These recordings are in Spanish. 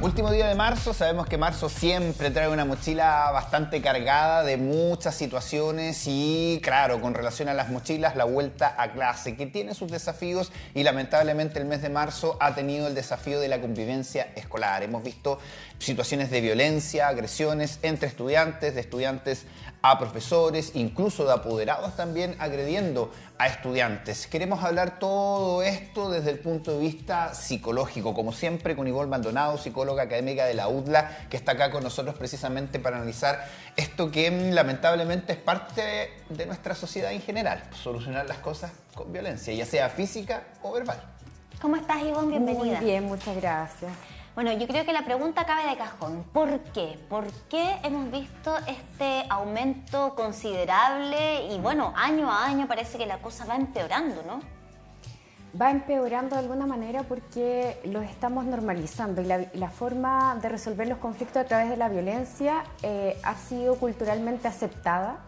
Último día de marzo, sabemos que marzo siempre trae una mochila bastante cargada de muchas situaciones y claro, con relación a las mochilas, la vuelta a clase, que tiene sus desafíos y lamentablemente el mes de marzo ha tenido el desafío de la convivencia escolar. Hemos visto situaciones de violencia, agresiones entre estudiantes, de estudiantes a profesores, incluso de apoderados también agrediendo a estudiantes. Queremos hablar todo esto desde el punto de vista psicológico, como siempre con Ivonne Maldonado, psicóloga académica de la UDLA, que está acá con nosotros precisamente para analizar esto que lamentablemente es parte de nuestra sociedad en general, solucionar las cosas con violencia, ya sea física o verbal. ¿Cómo estás, Ivonne? Bienvenida. Muy bien, muchas gracias. Bueno, yo creo que la pregunta cabe de cajón. ¿Por qué? ¿Por qué hemos visto este aumento considerable y bueno, año a año parece que la cosa va empeorando, ¿no? Va empeorando de alguna manera porque lo estamos normalizando y la forma de resolver los conflictos a través de la violencia ha sido culturalmente aceptada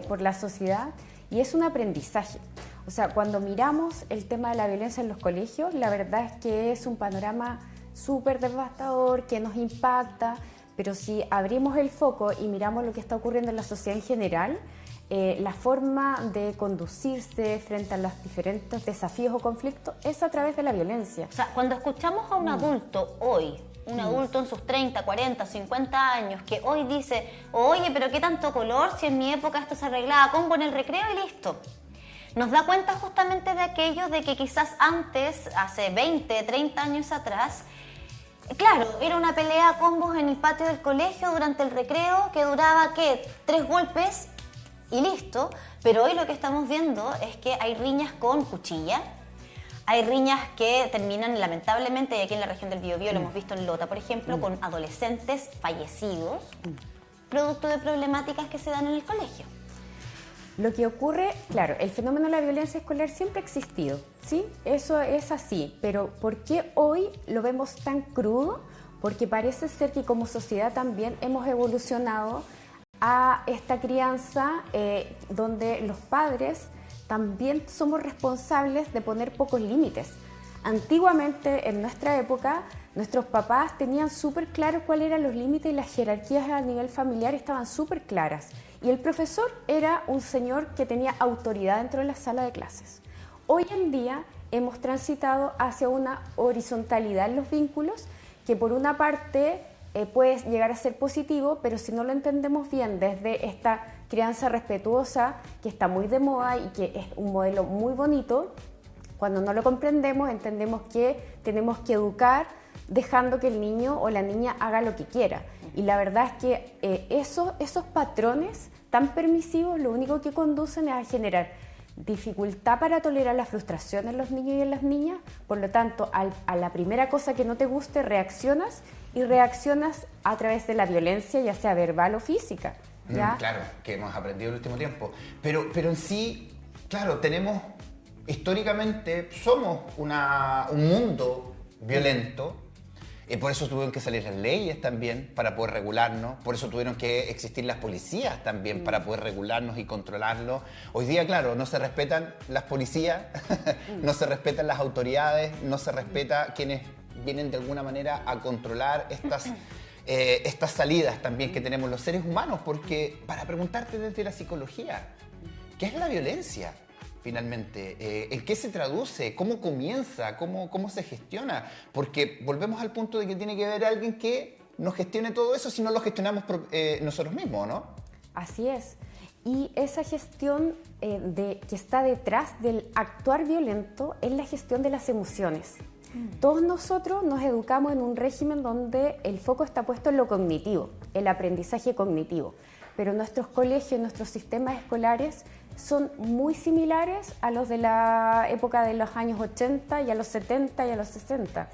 por la sociedad y es un aprendizaje. O sea, cuando miramos el tema de la violencia en los colegios, la verdad es que es un panorama súper devastador, que nos impacta, pero si abrimos el foco y miramos lo que está ocurriendo en la sociedad en general, la forma de conducirse frente a los diferentes desafíos o conflictos es a través de la violencia. O sea, cuando escuchamos a un adulto hoy, un adulto en sus 30, 40, 50 años, que hoy dice, oye, pero qué tanto color, si en mi época esto se arreglaba combo en el recreo y listo. Nos da cuenta justamente de aquello de que quizás antes, hace 20, 30 años atrás, claro, era una pelea a combos en el patio del colegio durante el recreo que duraba, ¿qué? 3 golpes y listo. Pero hoy lo que estamos viendo es que hay riñas con cuchilla, hay riñas que terminan lamentablemente, y aquí en la región del Biobío lo hemos visto en Lota, por ejemplo, con adolescentes fallecidos, producto de problemáticas que se dan en el colegio. Lo que ocurre, claro, el fenómeno de la violencia escolar siempre ha existido, ¿sí? Eso es así, pero ¿por qué hoy lo vemos tan crudo? Porque parece ser que como sociedad también hemos evolucionado a esta crianza donde los padres también somos responsables de poner pocos límites. Antiguamente, en nuestra época, nuestros papás tenían súper claro cuáles eran los límites y las jerarquías a nivel familiar estaban súper claras. Y el profesor era un señor que tenía autoridad dentro de la sala de clases. Hoy en día hemos transitado hacia una horizontalidad en los vínculos que por una parte puede llegar a ser positivo, pero si no lo entendemos bien desde esta crianza respetuosa que está muy de moda y que es un modelo muy bonito, cuando no lo comprendemos entendemos que tenemos que educar dejando que el niño o la niña haga lo que quiera. Y la verdad es que esos patrones tan permisivos lo único que conducen es a generar dificultad para tolerar la frustración en los niños y en las niñas. Por lo tanto, a la primera cosa que no te guste, reaccionas y reaccionas a través de la violencia, ya sea verbal o física. ¿Ya? Claro, que hemos aprendido el último tiempo. Pero en sí, claro, tenemos, históricamente, somos un mundo violento. Por eso tuvieron que salir las leyes también para poder regularnos, por eso tuvieron que existir las policías también para poder regularnos y controlarlos. Hoy día, claro, no se respetan las policías, no se respetan las autoridades, no se respeta quienes vienen de alguna manera a controlar estas salidas también que tenemos los seres humanos, porque para preguntarte desde la psicología, ¿qué es la violencia? Finalmente, ¿en qué se traduce? ¿Cómo comienza? ¿Cómo se gestiona? Porque volvemos al punto de que tiene que haber alguien que nos gestione todo eso si no lo gestionamos nosotros mismos, ¿no? Así es. Y esa gestión que está detrás del actuar violento es la gestión de las emociones. Todos nosotros nos educamos en un régimen donde el foco está puesto en lo cognitivo, el aprendizaje cognitivo. Pero nuestros colegios, nuestros sistemas escolares son muy similares a los de la época de los años 80 y a los 70 y a los 60.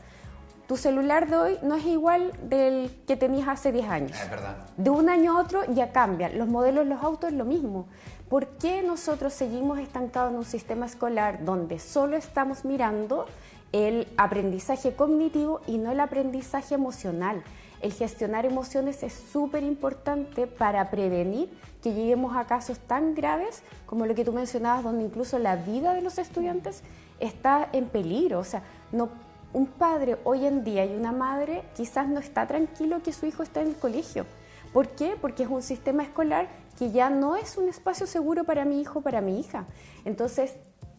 Tu celular de hoy no es igual del que tenías hace 10 años. Es verdad. De un año a otro ya cambian. Los modelos, los autos es lo mismo. ¿Por qué nosotros seguimos estancados en un sistema escolar donde solo estamos mirando el aprendizaje cognitivo y no el aprendizaje emocional? El gestionar emociones es súper importante para prevenir que lleguemos a casos tan graves como lo que tú mencionabas, donde incluso la vida de los estudiantes está en peligro. O sea, no un padre hoy en día y una madre quizás no está tranquilo que su hijo esté en el colegio. ¿Por qué? Porque es un sistema escolar que ya no es un espacio seguro para mi hijo, para mi hija. Entonces,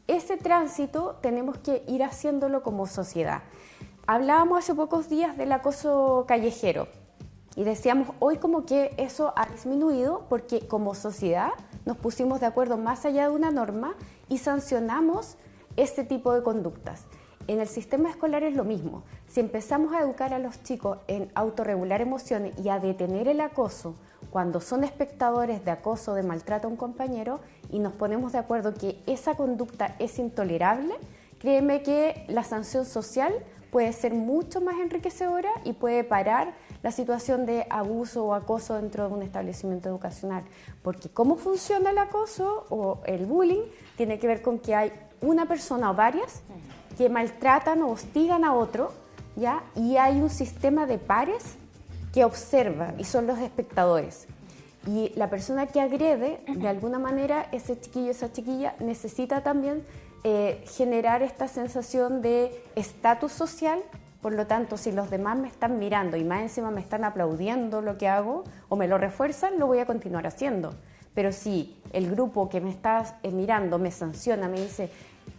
ese tránsito tenemos que ir haciéndolo como sociedad. Hablábamos hace pocos días del acoso callejero y decíamos hoy como que eso ha disminuido porque como sociedad nos pusimos de acuerdo más allá de una norma y sancionamos este tipo de conductas. En el sistema escolar es lo mismo. Si empezamos a educar a los chicos en autorregular emociones y a detener el acoso cuando son espectadores de acoso, de maltrato a un compañero, y nos ponemos de acuerdo que esa conducta es intolerable, créeme que la sanción social puede ser mucho más enriquecedora y puede parar la situación de abuso o acoso dentro de un establecimiento educacional. Porque cómo funciona el acoso o el bullying tiene que ver con que hay una persona o varias que maltratan o hostigan a otro, ¿ya? Y hay un sistema de pares que observa y son los espectadores. Y la persona que agrede, de alguna manera, ese chiquillo, esa chiquilla, necesita también generar esta sensación de estatus social. Por lo tanto, si los demás me están mirando y más encima me están aplaudiendo lo que hago o me lo refuerzan, lo voy a continuar haciendo. Pero si el grupo que me está mirando me sanciona, me dice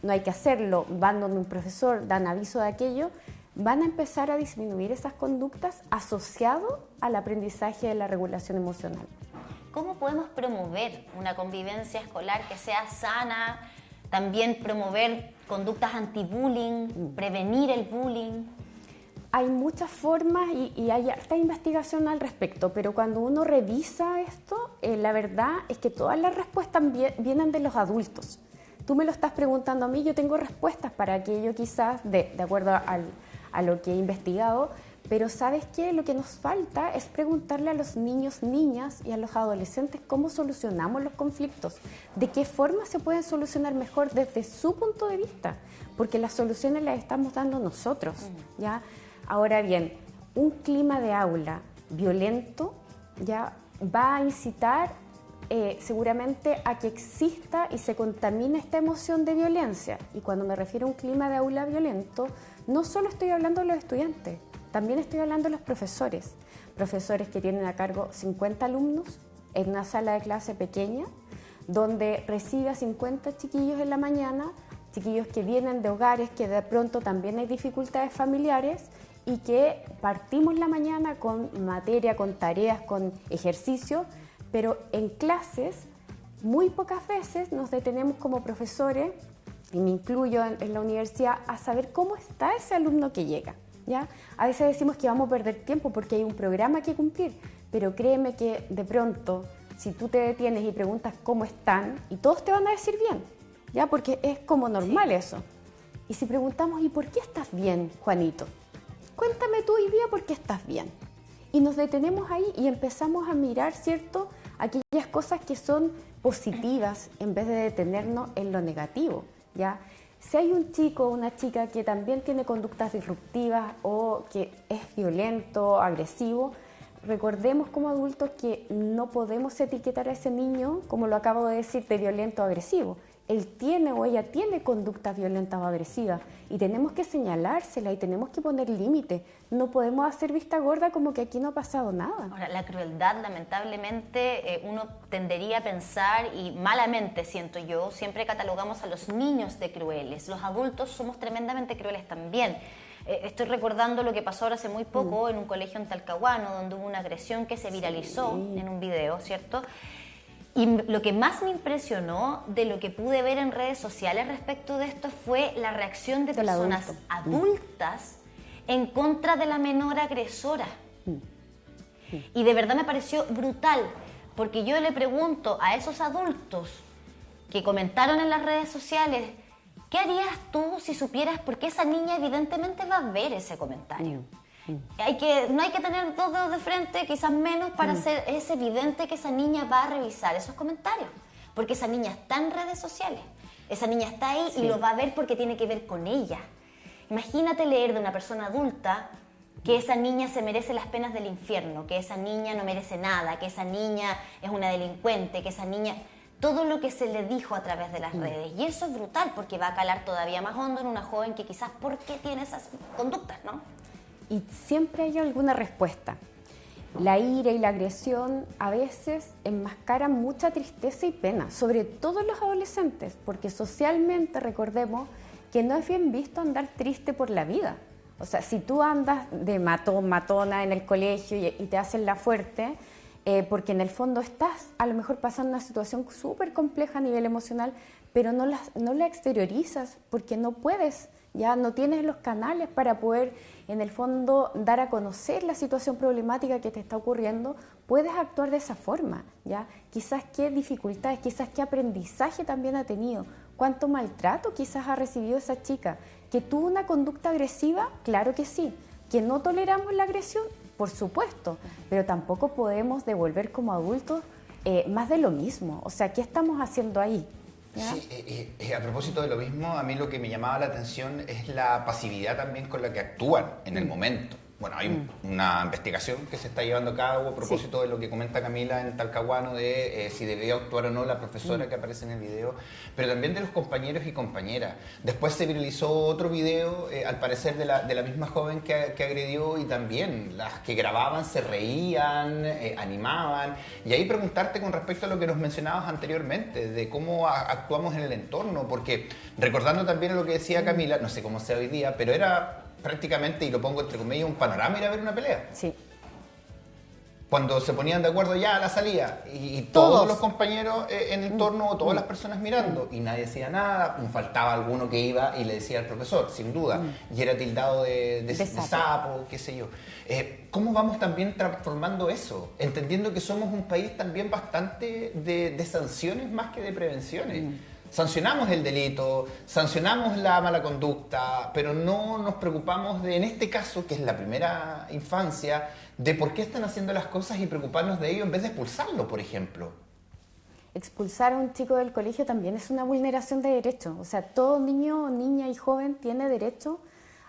no hay que hacerlo, van donde un profesor, dan aviso de aquello, van a empezar a disminuir esas conductas asociado al aprendizaje de la regulación emocional. ¿Cómo podemos promover una convivencia escolar que sea sana? También promover conductas anti-bullying, prevenir el bullying. Hay muchas formas y hay harta investigación al respecto, pero cuando uno revisa esto, la verdad es que todas las respuestas vienen de los adultos. Tú me lo estás preguntando a mí, yo tengo respuestas para aquello quizás, de acuerdo a lo que he investigado, pero ¿sabes qué? Lo que nos falta es preguntarle a los niños, niñas y a los adolescentes cómo solucionamos los conflictos, de qué forma se pueden solucionar mejor desde su punto de vista, porque las soluciones las estamos dando nosotros, ¿ya? Ahora bien, un clima de aula violento ya va a incitar seguramente a que exista y se contamine esta emoción de violencia. Y cuando me refiero a un clima de aula violento, no solo estoy hablando de los estudiantes, también estoy hablando de los profesores. Profesores que tienen a cargo 50 alumnos en una sala de clase pequeña, donde recibe a 50 chiquillos en la mañana, chiquillos que vienen de hogares que de pronto también hay dificultades familiares y que partimos la mañana con materia, con tareas, con ejercicios, pero en clases muy pocas veces nos detenemos como profesores, y me incluyo en la universidad, a saber cómo está ese alumno que llega, ¿ya? A veces decimos que vamos a perder tiempo porque hay un programa que cumplir, pero créeme que de pronto, si tú te detienes y preguntas cómo están, y todos te van a decir bien, ¿ya? Porque es como normal eso. Y si preguntamos, ¿y por qué estás bien, Juanito? Cuéntame tú hoy día por qué estás bien. Y nos detenemos ahí y empezamos a mirar, ¿cierto?, aquellas cosas que son positivas en vez de detenernos en lo negativo, ¿ya? Si hay un chico o una chica que también tiene conductas disruptivas o que es violento, agresivo, recordemos como adultos que no podemos etiquetar a ese niño, como lo acabo de decir, de violento o agresivo. Él tiene o ella tiene conductas violentas o agresivas y tenemos que señalársela y tenemos que poner límites. No podemos hacer vista gorda como que aquí no ha pasado nada. Ahora, la crueldad, lamentablemente, uno tendería a pensar, y malamente siento yo, siempre catalogamos a los niños de crueles. Los adultos somos tremendamente crueles también. Estoy recordando lo que pasó ahora hace muy poco en un colegio en Talcahuano, donde hubo una agresión que se viralizó en un video, ¿cierto? Y lo que más me impresionó de lo que pude ver en redes sociales respecto de esto fue la reacción de personas adultas en contra de la menor agresora. Y de verdad me pareció brutal, porque yo le pregunto a esos adultos que comentaron en las redes sociales, ¿qué harías tú si supieras? Porque esa niña evidentemente va a ver ese comentario. No hay que tener dos dedos de frente, quizás menos, para hacer, es evidente que esa niña va a revisar esos comentarios, porque esa niña está en redes sociales, esa niña está ahí y lo va a ver porque tiene que ver con ella. Imagínate leer de una persona adulta que esa niña se merece las penas del infierno, que esa niña no merece nada, que esa niña es una delincuente, que esa niña... todo lo que se le dijo a través de las redes. Y eso es brutal porque va a calar todavía más hondo en una joven que quizás ¿por qué tiene esas conductas, no? Y siempre hay alguna respuesta. La ira y la agresión a veces enmascaran mucha tristeza y pena, sobre todo en los adolescentes, porque socialmente recordemos que no es bien visto andar triste por la vida. O sea, si tú andas de matón, matona en el colegio y te hacen la fuerte, porque en el fondo estás a lo mejor pasando una situación súper compleja a nivel emocional, pero no la exteriorizas porque no puedes, ya no tienes los canales para poder en el fondo dar a conocer la situación problemática que te está ocurriendo, puedes actuar de esa forma, ¿ya? Quizás qué dificultades, quizás qué aprendizaje también ha tenido, cuánto maltrato quizás ha recibido esa chica, que tuvo una conducta agresiva, claro que sí, que no toleramos la agresión, por supuesto, pero tampoco podemos devolver como adultos más de lo mismo. O sea, ¿qué estamos haciendo ahí? ¿Ya? Sí, a propósito de lo mismo, a mí lo que me llamaba la atención es la pasividad también con la que actúan en el momento. Bueno, hay una investigación que se está llevando a cabo a propósito de lo que comenta Camila en Talcahuano de si debía actuar o no la profesora que aparece en el video, pero también de los compañeros y compañeras. Después se viralizó otro video, al parecer de la misma joven que agredió, y también las que grababan se reían, animaban. Y ahí preguntarte con respecto a lo que nos mencionabas anteriormente, de cómo actuamos en el entorno, porque recordando también lo que decía Camila, no sé cómo sea hoy día, pero era prácticamente, y lo pongo entre comillas, un panorama ir a ver una pelea. Sí. Cuando se ponían de acuerdo ya a la salida y todos los compañeros en el torno o todas las personas mirando y nadie decía nada, faltaba alguno que iba y le decía al profesor, sin duda, y era tildado de sapo, qué sé yo. ¿Cómo vamos también transformando eso? Entendiendo que somos un país también bastante de sanciones más que de prevenciones. Sancionamos el delito, sancionamos la mala conducta, pero no nos preocupamos de, en este caso, que es la primera infancia, de por qué están haciendo las cosas y preocuparnos de ello en vez de expulsarlo, por ejemplo. Expulsar a un chico del colegio también es una vulneración de derechos. O sea, todo niño, niña y joven tiene derecho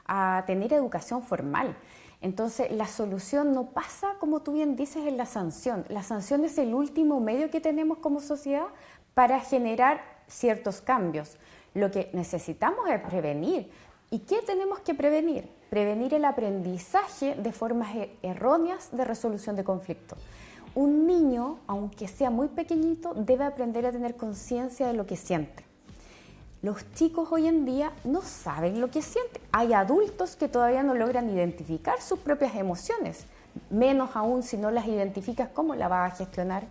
a tener educación formal. Entonces, la solución no pasa, como tú bien dices, en la sanción. La sanción es el último medio que tenemos como sociedad para generar ciertos cambios. Lo que necesitamos es prevenir. ¿Y qué tenemos que prevenir? Prevenir el aprendizaje de formas erróneas de resolución de conflictos. Un niño, aunque sea muy pequeñito, debe aprender a tener conciencia de lo que siente. Los chicos hoy en día no saben lo que sienten. Hay adultos que todavía no logran identificar sus propias emociones, menos aún si no las identificas, ¿cómo las vas a gestionar?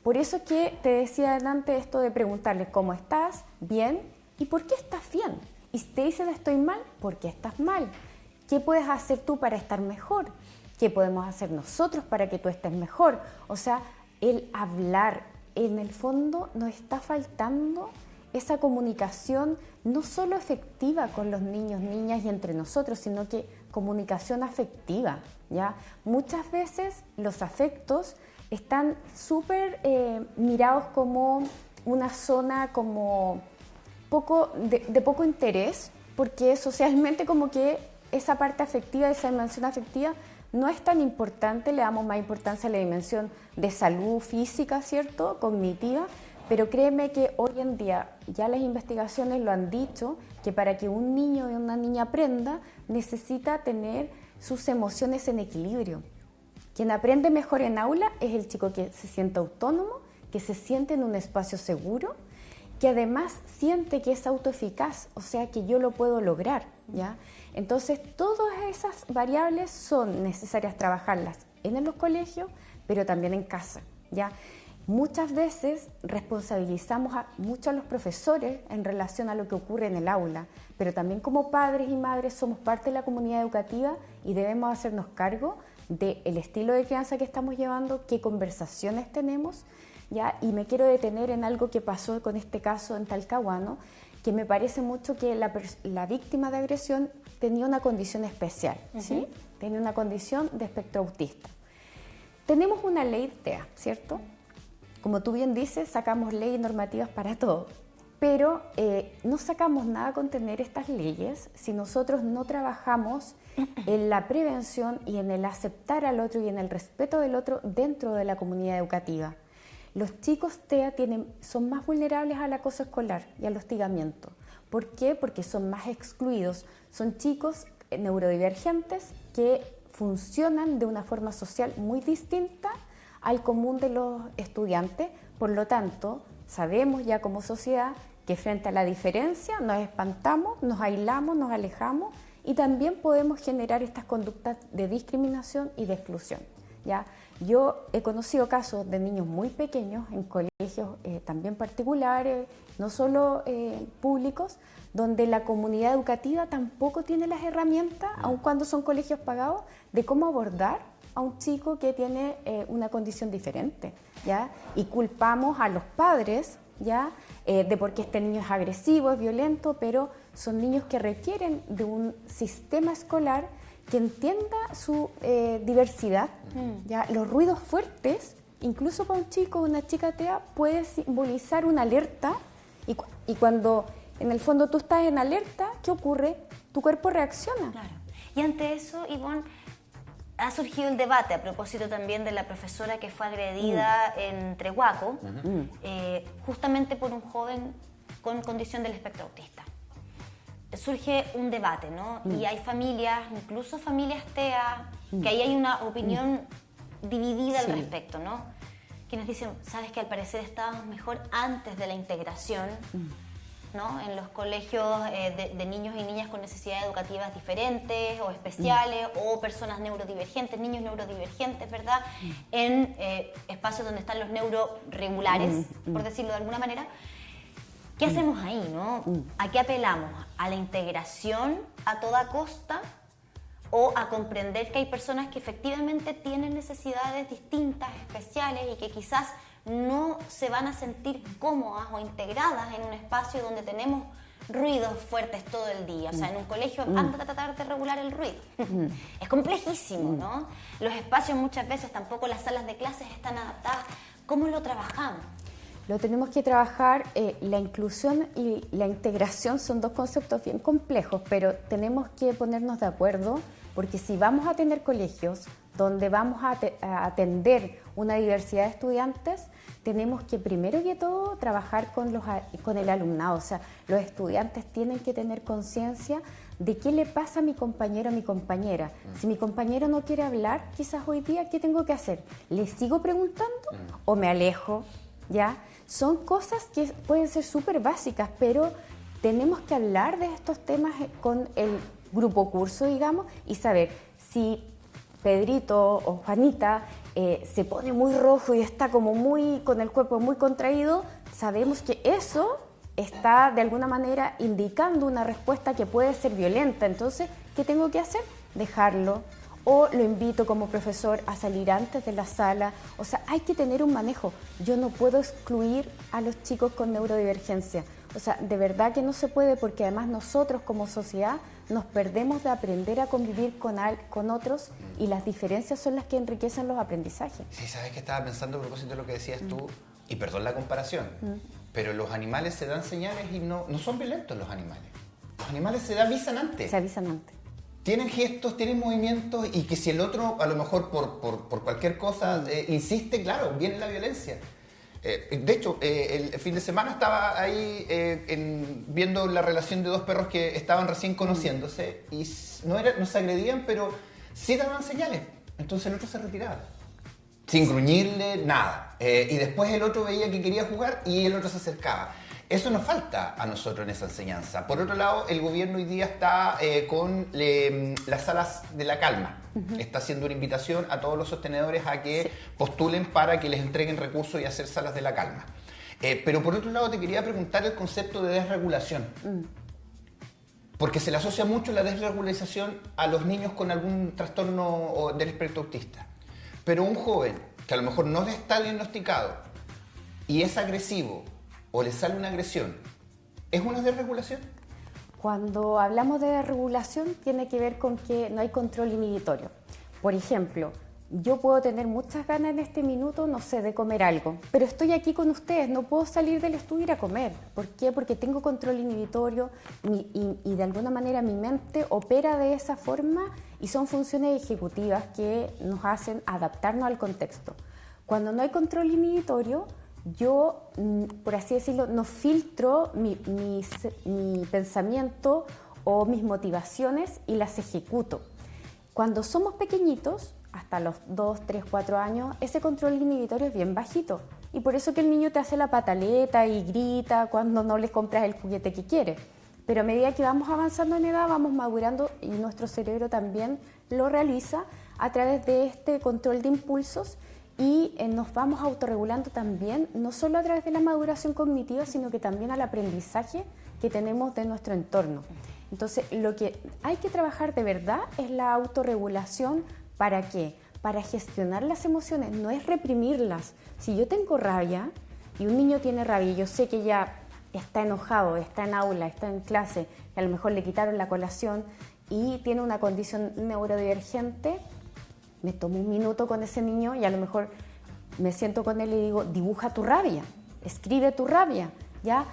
Por eso que te decía adelante esto de preguntarles cómo estás, bien, y por qué estás bien. Y si te dicen estoy mal, ¿por qué estás mal? ¿Qué puedes hacer tú para estar mejor? ¿Qué podemos hacer nosotros para que tú estés mejor? O sea, el hablar, en el fondo nos está faltando esa comunicación no solo efectiva con los niños, niñas y entre nosotros, sino que comunicación afectiva, ¿ya? Muchas veces los afectos están súper mirados como una zona como de poco interés, porque socialmente como que esa parte afectiva, esa dimensión afectiva no es tan importante, le damos más importancia a la dimensión de salud física, ¿cierto?, cognitiva, pero créeme que hoy en día ya las investigaciones lo han dicho, que para que un niño y una niña aprenda, necesita tener sus emociones en equilibrio. Quien aprende mejor en aula es el chico que se siente autónomo, que se siente en un espacio seguro, que además siente que es autoeficaz, o sea que yo lo puedo lograr, ¿ya? Entonces todas esas variables son necesarias trabajarlas en los colegios, pero también en casa, ¿ya? Muchas veces responsabilizamos mucho a los profesores en relación a lo que ocurre en el aula, pero también como padres y madres somos parte de la comunidad educativa y debemos hacernos cargo del estilo de crianza que estamos llevando, qué conversaciones tenemos, ¿ya? Y me quiero detener en algo que pasó con este caso en Talcahuano, que me parece mucho que la víctima de agresión tenía una condición especial, ¿sí? Tenía una condición de espectro autista. Tenemos una ley TEA, ¿cierto? Como tú bien dices, sacamos leyes normativas para todo, pero no sacamos nada con tener estas leyes si nosotros no trabajamos en la prevención y en el aceptar al otro y en el respeto del otro dentro de la comunidad educativa. los chicos TEA son más vulnerables al acoso escolar y al hostigamiento. ¿Por qué? Porque son más excluidos. Son chicos neurodivergentes que funcionan de una forma social muy distinta al común de los estudiantes. Por lo tanto, sabemos ya como sociedad que frente a la diferencia nos espantamos, nos aislamos, nos alejamos y también podemos generar estas conductas de discriminación y de exclusión, ¿ya? Yo he conocido casos de niños muy pequeños en colegios también particulares, no solo públicos, donde la comunidad educativa tampoco tiene las herramientas, aun cuando son colegios pagados, de cómo abordar a un chico que tiene una condición diferente, ¿ya? Y culpamos a los padres, ¿ya? De por qué este niño es agresivo, es violento, pero son niños que requieren de un sistema escolar que entienda su diversidad, ¿ya? Los ruidos fuertes, incluso para un chico o una chica TEA, puede simbolizar una alerta y cuando en el fondo tú estás en alerta, ¿qué ocurre? Tu cuerpo reacciona. Claro. Y ante eso, Ivonne, ha surgido el debate a propósito también de la profesora que fue agredida en Trehuaco, justamente por un joven con condición del espectro autista. Surge un debate, ¿no? Y hay familias, incluso familias TEA, que ahí hay una opinión dividida al respecto, ¿no? Que nos dicen, sabes que al parecer estábamos mejor antes de la integración, ¿no? En los colegios de niños y niñas con necesidades educativas diferentes o especiales o personas neurodivergentes, niños neurodivergentes, ¿verdad? En espacios donde están los neuroregulares, por decirlo de alguna manera. ¿Qué hacemos ahí, no? ¿A qué apelamos? ¿A la integración a toda costa o a comprender que hay personas que efectivamente tienen necesidades distintas, especiales y que quizás no se van a sentir cómodas o integradas en un espacio donde tenemos ruidos fuertes todo el día? O sea, en un colegio anda a tratar de regular el ruido. Es complejísimo, ¿no? Los espacios muchas veces, tampoco las salas de clases están adaptadas. ¿Cómo lo trabajamos? Lo tenemos que trabajar, la inclusión y la integración son dos conceptos bien complejos, pero tenemos que ponernos de acuerdo, porque si vamos a tener colegios donde vamos a atender una diversidad de estudiantes, tenemos que primero que todo trabajar con el alumnado. O sea, los estudiantes tienen que tener conciencia de qué le pasa a mi compañero o mi compañera. Si mi compañero no quiere hablar, quizás hoy día, ¿qué tengo que hacer? ¿Le sigo preguntando o me alejo? ¿Ya? Son cosas que pueden ser súper básicas, pero tenemos que hablar de estos temas con el grupo curso, digamos, y saber si Pedrito o Juanita se pone muy rojo y está como muy con el cuerpo muy contraído, sabemos que eso está de alguna manera indicando una respuesta que puede ser violenta. Entonces, ¿qué tengo que hacer? Dejarlo. O lo invito como profesor a salir antes de la sala. O sea, hay que tener un manejo. Yo no puedo excluir a los chicos con neurodivergencia. O sea, de verdad que no se puede, porque además nosotros como sociedad nos perdemos de aprender a convivir con otros, y las diferencias son las que enriquecen los aprendizajes. Sí, ¿sabes qué estaba pensando a propósito de lo que decías tú? Y perdón la comparación, pero los animales se dan señales y no son violentos los animales. Los animales se avisan antes. Se avisan antes. Tienen gestos, tienen movimientos, y que si el otro, a lo mejor por cualquier cosa, insiste, claro, viene la violencia. De hecho, el fin de semana estaba ahí viendo la relación de dos perros que estaban recién conociéndose y no se agredían, pero sí daban señales. Entonces el otro se retiraba, sin gruñirle, nada. Y después el otro veía que quería jugar y el otro se acercaba. Eso nos falta a nosotros en esa enseñanza. Por otro lado, el gobierno hoy día está con las salas de la calma. Está haciendo una invitación a todos los sostenedores a que postulen para que les entreguen recursos y hacer salas de la calma. Pero por otro lado, te quería preguntar el concepto de desregulación. Porque se le asocia mucho la desregulación a los niños con algún trastorno del espectro autista. Pero un joven que a lo mejor no está diagnosticado y es agresivo, o le sale una agresión, ¿es una desregulación? Cuando hablamos de desregulación tiene que ver con que no hay control inhibitorio. Por ejemplo, yo puedo tener muchas ganas en este minuto, no sé, de comer algo, pero estoy aquí con ustedes, no puedo salir del estudio y ir a comer. ¿Por qué? Porque tengo control inhibitorio y de alguna manera mi mente opera de esa forma, y son funciones ejecutivas que nos hacen adaptarnos al contexto. Cuando no hay control inhibitorio, yo, por así decirlo, no filtro mi pensamiento o mis motivaciones y las ejecuto. Cuando somos pequeñitos, hasta los 2, 3, 4 años, ese control inhibitorio es bien bajito. Y por eso que el niño te hace la pataleta y grita cuando no le compras el juguete que quiere. Pero a medida que vamos avanzando en edad, vamos madurando y nuestro cerebro también lo realiza a través de este control de impulsos y nos vamos autorregulando también, no solo a través de la maduración cognitiva, sino que también al aprendizaje que tenemos de nuestro entorno. Entonces, lo que hay que trabajar de verdad es la autorregulación. ¿Para qué? Para gestionar las emociones, no es reprimirlas. Si yo tengo rabia y un niño tiene rabia y yo sé que ya está enojado, está en aula, está en clase, y a lo mejor le quitaron la colación y tiene una condición neurodivergente, me tomo un minuto con ese niño y a lo mejor me siento con él y digo, dibuja tu rabia, escribe tu rabia, ¿ya?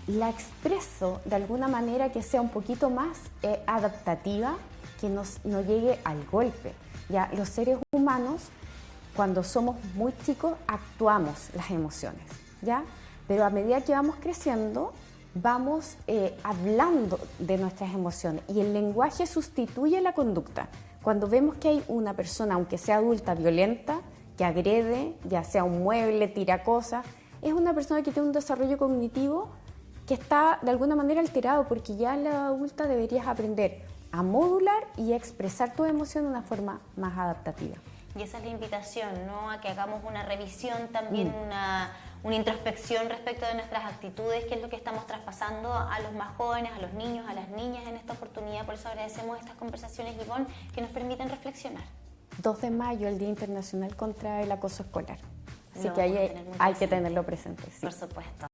La expreso de alguna manera que sea un poquito más adaptativa, que no llegue al golpe. Ya, los seres humanos, cuando somos muy chicos, actuamos las emociones, ¿ya? Pero a medida que vamos creciendo, vamos hablando de nuestras emociones y el lenguaje sustituye la conducta. Cuando vemos que hay una persona, aunque sea adulta, violenta, que agrede, ya sea un mueble, tira cosas, es una persona que tiene un desarrollo cognitivo que está de alguna manera alterado, porque ya en la edad adulta deberías aprender a modular y a expresar tu emoción de una forma más adaptativa. Y esa es la invitación, ¿no? A que hagamos una revisión, también una introspección respecto de nuestras actitudes, qué es lo que estamos traspasando a los más jóvenes, a los niños, a las niñas en esta oportunidad. Por eso agradecemos estas conversaciones, Ivonne, que nos permiten reflexionar. 2 de mayo, el Día Internacional contra el Acoso Escolar. Así Lo que vamos a ahí tener muy hay que presente. tenerlo presente. Sí. Por supuesto.